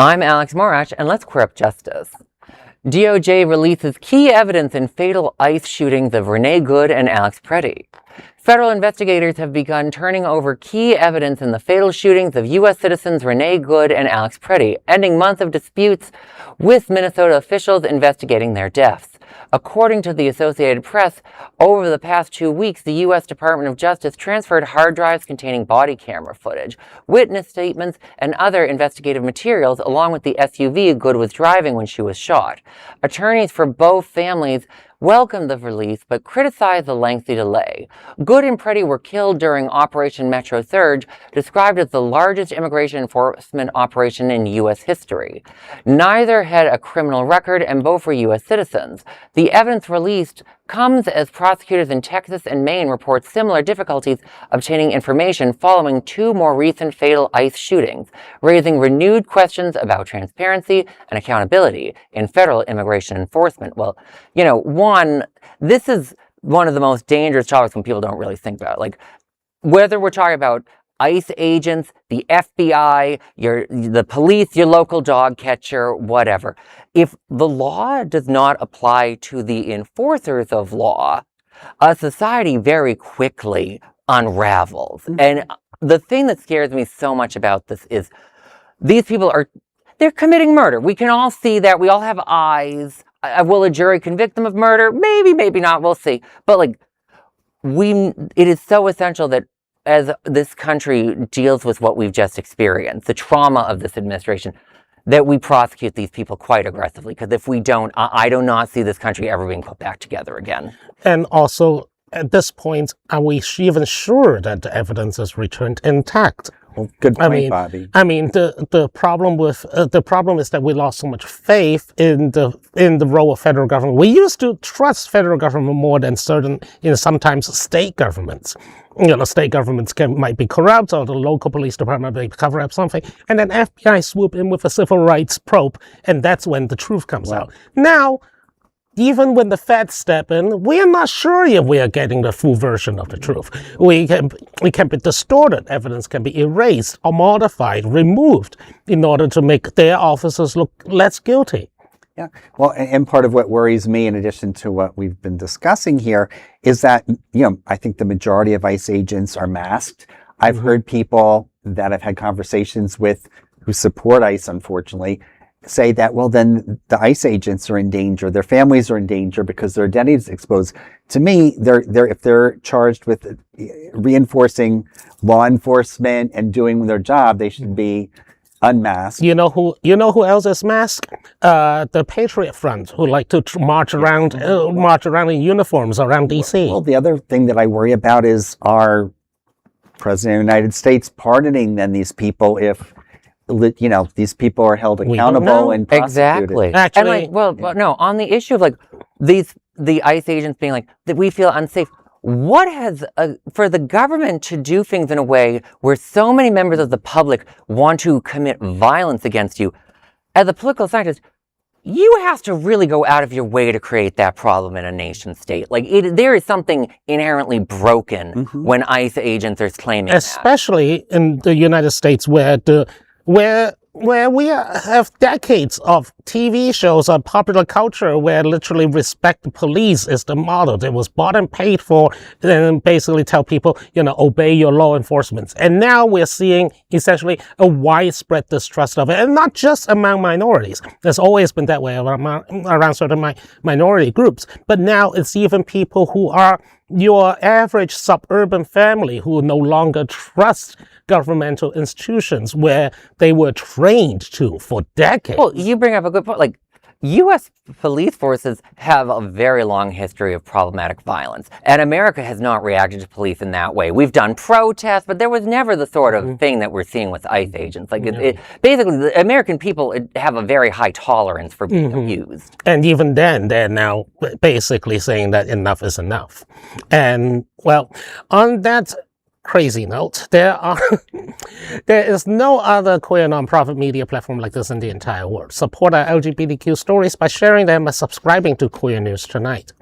I'm Alex Morach, and let's queer up justice. DOJ releases key evidence in fatal ICE shootings of Renée Good and Alex Pretti. Federal investigators have begun turning over key evidence in the fatal shootings of U.S. citizens Renée Good and Alex Pretti, ending months of disputes with Minnesota officials investigating their deaths. According to the Associated Press, over the past 2 weeks, the U.S. Department of Justice transferred hard drives containing body camera footage, witness statements, and other investigative materials, along with the SUV Good was driving when she was shot. Attorneys for both families welcomed the release, but criticized the lengthy delay. Good and Pretti were killed during Operation Metro Surge, described as the largest immigration enforcement operation in U.S. history. Neither had a criminal record, and both were U.S. citizens. The evidence released comes as prosecutors in Texas and Maine report similar difficulties obtaining information following 2 more recent fatal ICE shootings, raising renewed questions about transparency and accountability in federal immigration enforcement. Well, this is one of the most dangerous topics when people don't really think about it. Like, whether we're talking about ICE agents, the FBI, the police, your local dog catcher, whatever. If the law does not apply to the enforcers of law, a society very quickly unravels. Mm-hmm. And the thing that scares me so much about this is these people they're committing murder. We can all see that. We all have eyes. Will a jury convict them of murder? Maybe, maybe not. We'll see. But it is so essential that as this country deals with what we've just experienced, the trauma of this administration, that we prosecute these people quite aggressively. Because if we don't, I do not see this country ever being put back together again. And also, at this point, are we even sure that the evidence is returned intact? Well, good point, Bobby. I mean, the problem is that we lost so much faith in the role of federal government. We used to trust federal government more than sometimes state governments. State governments might be corrupt, or the local police department may cover up something, and then FBI swoop in with a civil rights probe, and that's when the truth comes out. Now, even when the feds step in, we are not sure if we are getting the full version of the truth. We can be distorted. Evidence can be erased or modified, removed, in order to make their officers look less guilty. Yeah, well, and part of what worries me, in addition to what we've been discussing here, is that, I think the majority of ICE agents are masked. I've heard people that I've had conversations with who support ICE, unfortunately, say that, well, then the ICE agents are in danger, their families are in danger because their identity is exposed. To me, if they're charged with reinforcing law enforcement and doing their job, they should be unmasked. You know who else is masked? The Patriot Front, who like to march around in uniforms around DC. Well, the other thing that I worry about is our President of the United States pardoning then these people if these people are held accountable and prosecuted. Exactly. Actually, no, on the issue of the ICE agents being that we feel unsafe. What has, for the government to do things in a way where so many members of the public want to commit violence against you, as a political scientist, you have to really go out of your way to create that problem in a nation state. There is something inherently broken when ICE agents are claiming especially in the United States where we have decades of TV shows on popular culture where literally respect the police is the model. It was bought and paid for, and basically tell people, obey your law enforcement. And now we're seeing essentially a widespread distrust of it, and not just among minorities. There's always been that way around certain minority groups. But now it's even people who are your average suburban family who no longer trust governmental institutions where they were trained to for decades. Well, you bring up a good point. U.S. police forces have a very long history of problematic violence, and America has not reacted to police in that way. We've done protests, but there was never the sort of thing that we're seeing with ICE agents. Basically, the American people have a very high tolerance for being abused. And even then, they're now basically saying that enough is enough. And, well, on that crazy note, there is no other queer nonprofit media platform like this in the entire world. Support our LGBTQ stories by sharing them and subscribing to Queer News Tonight.